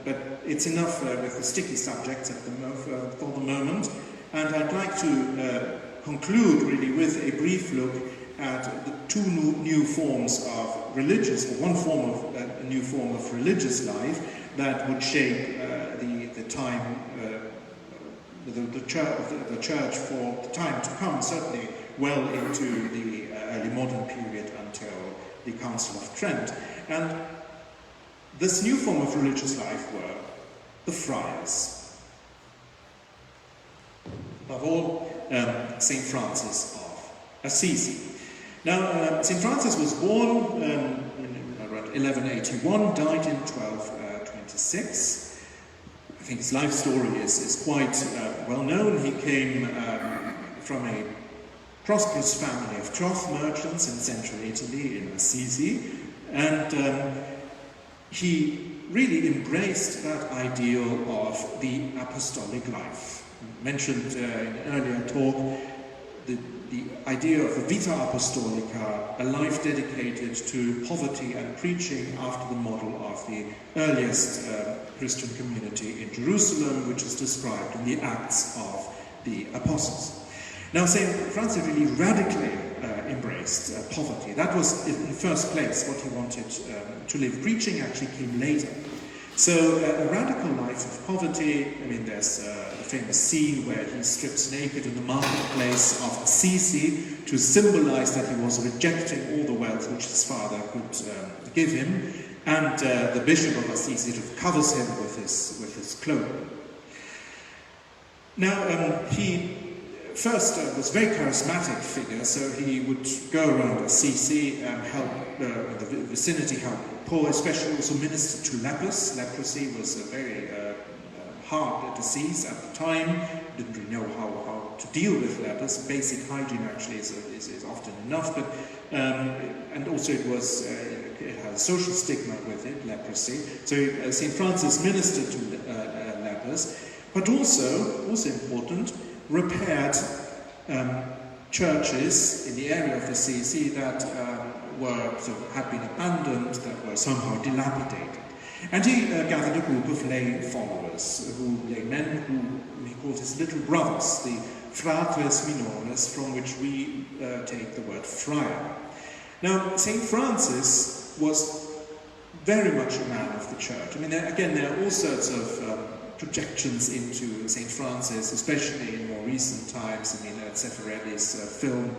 S1: but it's enough with the sticky subjects for the moment, and I'd like to conclude really with a brief look at the two new forms of religious, or one form of a new form of religious life that would shape the time, the church for the time to come, certainly well into the early modern period until the Council of Trent. And this new form of religious life were the Friars. Above all, St. Francis of Assisi. Now, St. Francis was born around 1181, died in 1226. I think his life story is quite well known. He came from a prosperous family of cloth merchants in central Italy, in Assisi, and he really embraced that ideal of the apostolic life. Mentioned in an earlier talk, the idea of the Vita Apostolica, a life dedicated to poverty and preaching after the model of the earliest Christian community in Jerusalem, which is described in the Acts of the Apostles. Now, St. Francis really radically embraced poverty. That was, in the first place, what he wanted to live. Preaching actually came later. So a radical life of poverty. I mean, there's the famous scene where he strips naked in the marketplace of Assisi to symbolize that he was rejecting all the wealth which his father could give him, and the bishop of Assisi sort of covers him with his cloak. Now, he first was a very charismatic figure, so he would go around Assisi and help in the vicinity, help poor, especially also minister to lepers. Leprosy was a very hard disease at the time. Didn't really know how to deal with lepers. Basic hygiene actually is often enough, but and also it had a social stigma with it, leprosy. So St. Francis ministered to lepers, but also important, repaired churches in the area of Assisi that had been abandoned, that were somehow dilapidated. And he gathered a group of lay followers, laymen who he called his little brothers, the fratres minores, from which we take the word friar. Now, St. Francis was very much a man of the church. I mean, again, there are all sorts of projections into St. Francis, especially in more recent times. I mean, Zeffirelli's film.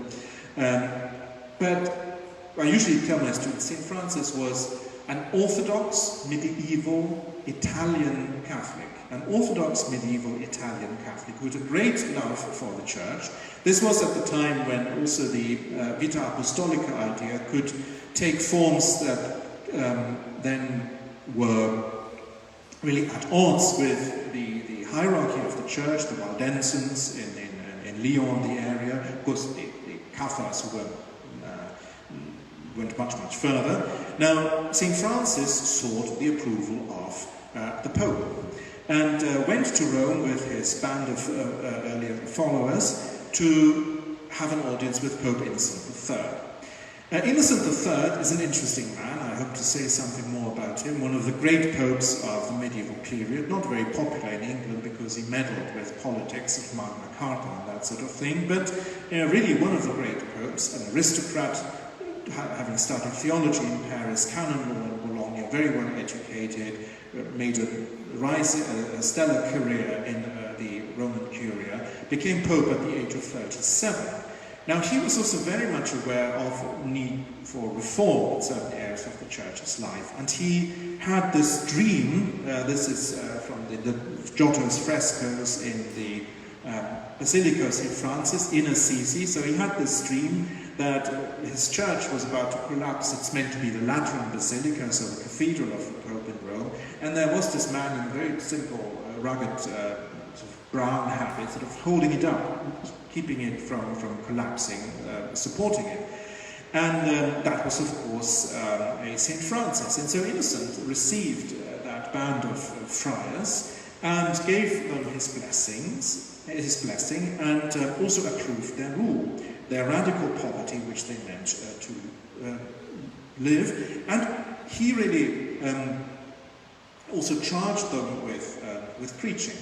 S1: But I usually tell my students, St. Francis was an Orthodox medieval Italian Catholic. An Orthodox medieval Italian Catholic who had a great love for the church. This was at the time when also the Vita Apostolica idea could take forms that then were really at odds with the hierarchy of the church, the Waldensians in Lyon, the area, of course the Cathars who went much further. Now, St. Francis sought the approval of the Pope and went to Rome with his band of earlier followers to have an audience with Pope Innocent III. Innocent III is an interesting man. I hope to say something more about him. One of the great popes of the medieval period, not very popular in England because he meddled with politics of Magna Carta and that sort of thing, but really one of the great popes, an aristocrat, having studied theology in Paris, canon law in Bologna, very well educated, made a stellar career in the Roman Curia, became Pope at the age of 37. Now, he was also very much aware of need for reform in certain areas of the church's life, and he had this dream, this is from the Giotto's frescoes in the Basilica of St. Francis in Assisi. So he had this dream that his church was about to collapse. It's meant to be the Lateran Basilica, so the cathedral of the Pope in Rome, and there was this man in a very simple, rugged, sort of brown habit, sort of holding it up, keeping it from collapsing, supporting it. And that was, of course, a St. Francis. And so Innocent received that band of friars and gave them his blessing, and also approved their rule, their radical poverty, which they meant to live. And he really also charged them with preaching.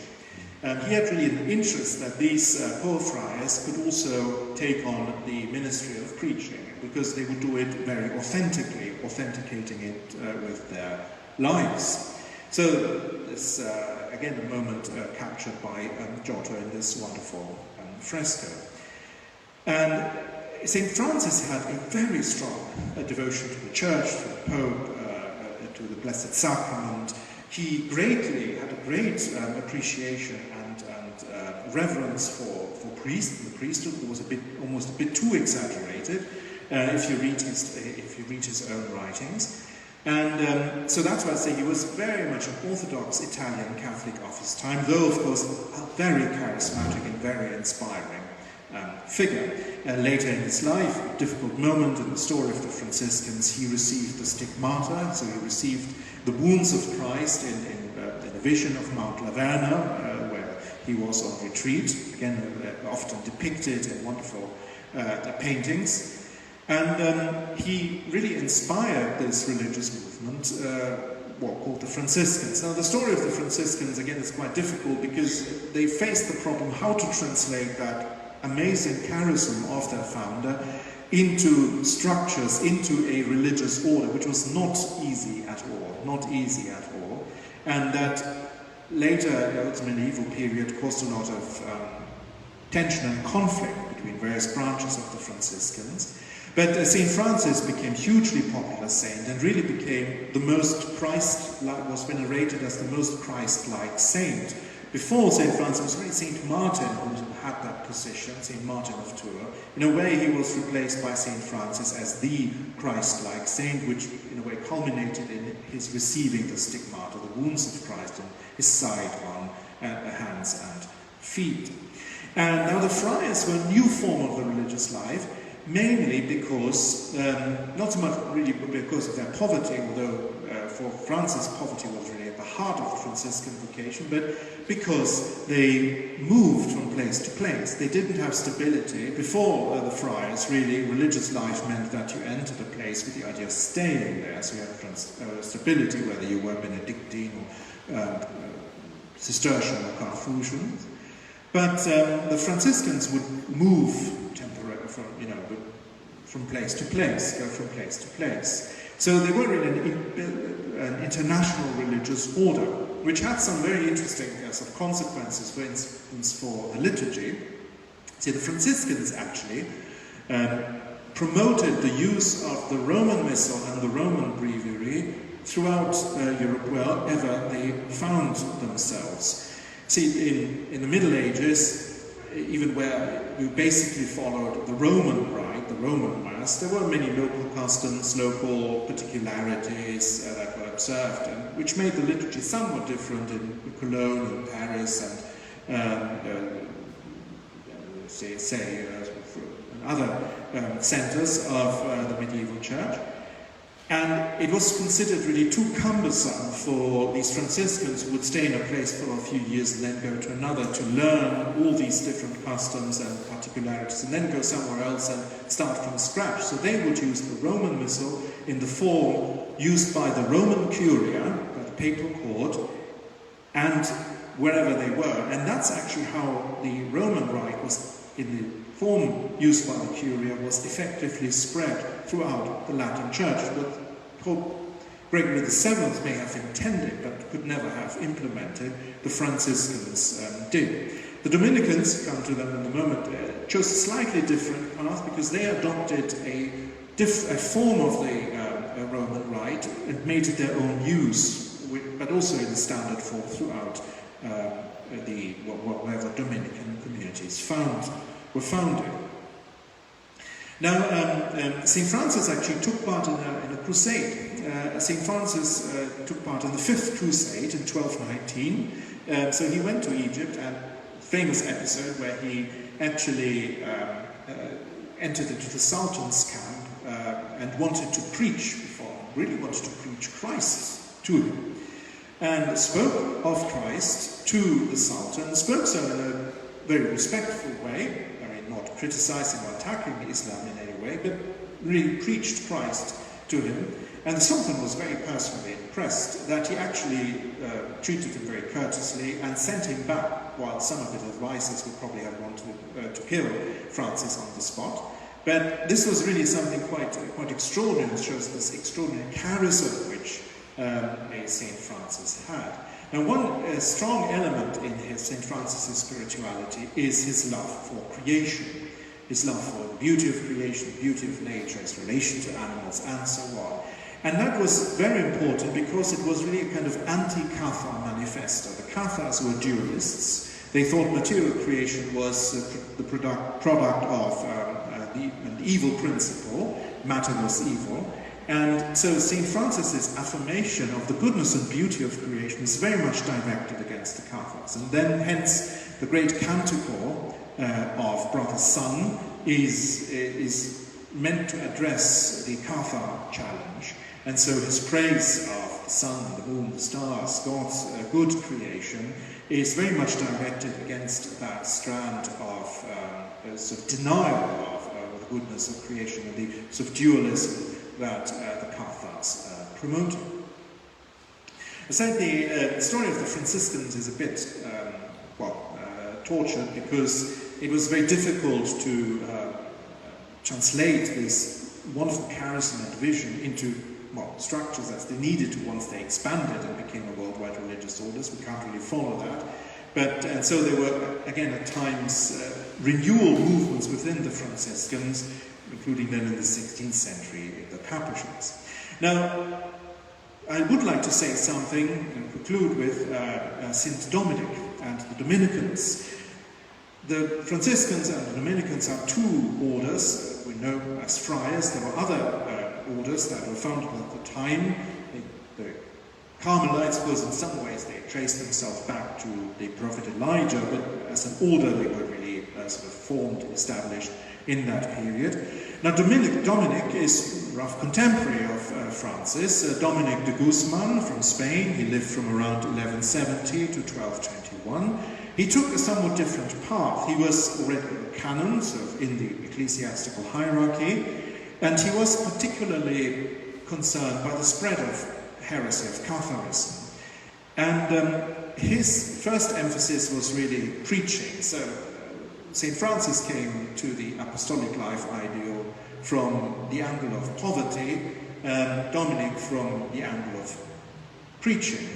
S1: He had really an interest that these poor friars could also take on the ministry of preaching, because they would do it very authentically, authenticating it with their lives. So this, again, a moment captured by Giotto in this wonderful fresco. And St. Francis had a very strong devotion to the Church, to the Pope, to the Blessed Sacrament. He had a great appreciation and reverence for the priesthood, who was almost a bit too exaggerated if you read his own writings. And so that's why I say he was very much an Orthodox Italian Catholic of his time, though of course a very charismatic and very inspiring figure. Later in his life, a difficult moment in the story of the Franciscans, he received the stigmata, so he received the wounds of Christ in the vision of Mount Laverna, where he was on retreat, again often depicted in wonderful paintings. And he really inspired this religious movement, called the Franciscans. Now, the story of the Franciscans, again, is quite difficult because they faced the problem how to translate that amazing charism of their founder into structures, into a religious order, which was not easy at all. And that later, the medieval period, caused a lot of tension and conflict between various branches of the Franciscans. But St. Francis became hugely popular saint and really became the most was venerated as the most Christ-like saint. Before St. Francis was really St. Martin who had that position, St. Martin of Tours. In a way, he was replaced by St. Francis as the Christ-like saint, which in a way culminated in his receiving the stigmata, the wounds of Christ on his side, on hands and feet. And now the friars were a new form of the religious life, mainly because, not so much really because of their poverty, although for Francis poverty was really at the heart of the Franciscan vocation, but because they moved from place to place. They didn't have stability. Before the friars, really, religious life meant that you entered a place with the idea of staying there, so you had stability, whether you were Benedictine or Cistercian or Carthusian. But the Franciscans would move temporarily from place to place, go from place to place. So they were in an international religious order, which had some very interesting sort of consequences, for instance, for the liturgy. See, the Franciscans actually promoted the use of the Roman Missal and the Roman Breviary throughout Europe wherever they found themselves. See, in the Middle Ages, even where you basically followed the Roman rite, the Roman Mass, there were many local customs, local particularities that were observed, and which made the liturgy somewhat different in Cologne and Paris and other centers of the medieval church. And it was considered really too cumbersome for these Franciscans who would stay in a place for a few years and then go to another to learn all these different customs and particularities and then go somewhere else and start from scratch. So they would use the Roman Missal in the form used by the Roman Curia, by the papal court, and wherever they were. And that's actually how the Roman rite was, in the form used by the Curia, was effectively spread throughout the Latin Church. What Pope Gregory VII may have intended but could never have implemented, the Franciscans did. The Dominicans, come to them in a moment, chose a slightly different path because they adopted a form of the Roman rite and made it their own use, but also in the standard form throughout wherever Dominican communities were founded. Now, St. Francis actually took part in a crusade. St. Francis took part in the Fifth Crusade in 1219. So he went to Egypt, and famous episode where he actually entered into the Sultan's camp and wanted to preach really wanted to preach Christ to him. And spoke of Christ to the Sultan, spoke so in a very respectful way, not criticizing or attacking Islam in any way, but really preached Christ to him. And the Sultan was very personally impressed that he actually treated him very courteously and sent him back, while some of his advisors would probably have wanted to kill Francis on the spot. But this was really something quite extraordinary, and shows this extraordinary charism which St. Francis had. Now, one strong element in St. Francis' spirituality is his love for creation, his love for the beauty of creation, beauty of nature, his relation to animals, and so on. And that was very important because it was really a kind of anti-Cathar manifesto. The Cathars were dualists. They thought material creation was the product of an evil principle, matter was evil. And so St. Francis' affirmation of the goodness and beauty of creation is very much directed against the Cathars. And then hence the great canticle of Brother Sun is meant to address the Cathar challenge. And so his praise of the sun, the moon, the stars, God's good creation, is very much directed against that strand of sort of denial of the goodness of creation and the sort of dualism that the Cathars promoted. I said the story of the Franciscans is a bit, tortured because it was very difficult to translate this wonderful charism and vision into structures as they needed to once they expanded and became a worldwide religious orders. We can't really follow that. And so there were, again, at times, renewal movements within the Franciscans, including then in the 16th century, the Capuchins. Now, I would like to say something and conclude with St. Dominic and the Dominicans. The Franciscans and the Dominicans are two orders we know as friars. There were other orders that were founded at the time. The Carmelites, because in some ways they traced themselves back to the prophet Elijah, but as an order they were really sort of formed, established in that period. Now Dominic is a rough contemporary of Francis. Dominic de Guzman from Spain. He lived from around 1170 to 1221. He took a somewhat different path. He was already a canon, so in the ecclesiastical hierarchy, and he was particularly concerned by the spread of heresy, of Catharism. And his first emphasis was really preaching. So St. Francis came to the apostolic life ideal from the angle of poverty, Dominic from the angle of preaching.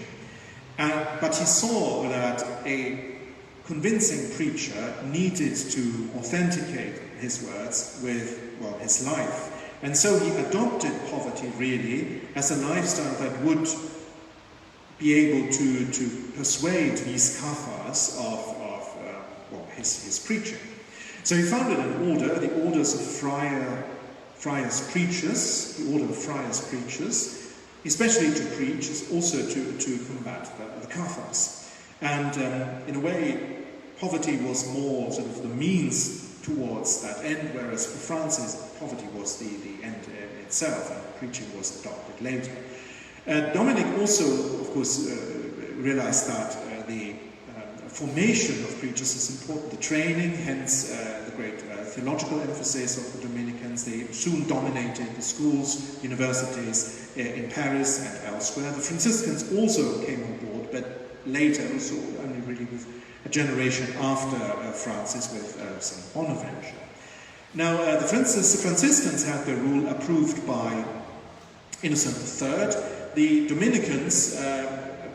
S1: But he saw that a convincing preacher needed to authenticate his words with, well, his life. And so he adopted poverty really as a lifestyle that would be able to persuade these Cathars of his preaching. So he founded an order, the Orders of Friars Preachers, the Order of Friars Preachers, especially to preach, also to combat the Cathars. And in a way, poverty was more sort of the means towards that end, whereas for Francis, poverty was the end itself, and preaching was adopted later. Dominic also, of course, realized that the formation of preachers is important, the training, hence the great theological emphasis of the Dominicans. They soon dominated the schools, universities in Paris and elsewhere. The Franciscans also came on board, but later, also only really with a generation after Francis, with St. Bonaventure. Now, the Franciscans had their rule approved by Innocent III. The Dominicans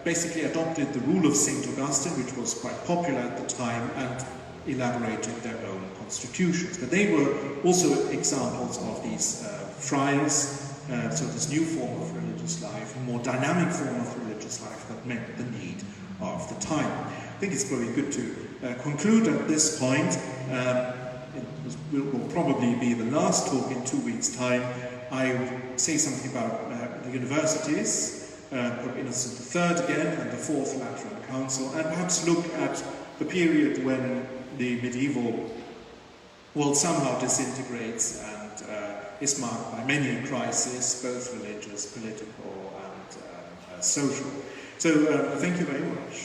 S1: basically adopted the rule of St. Augustine, which was quite popular at the time, and elaborated their own constitutions. But they were also examples of these friars, so this new form of religious life, a more dynamic form of religious life that met the need of the time. I think it's probably good to conclude at this point. It will probably be the last talk in 2 weeks' time. I will say something about the universities, Pope Innocent III again, and the Fourth Lateran Council, and perhaps look at the period when the medieval world somehow disintegrates and is marked by many crises, both religious, political, and social. So thank you very much.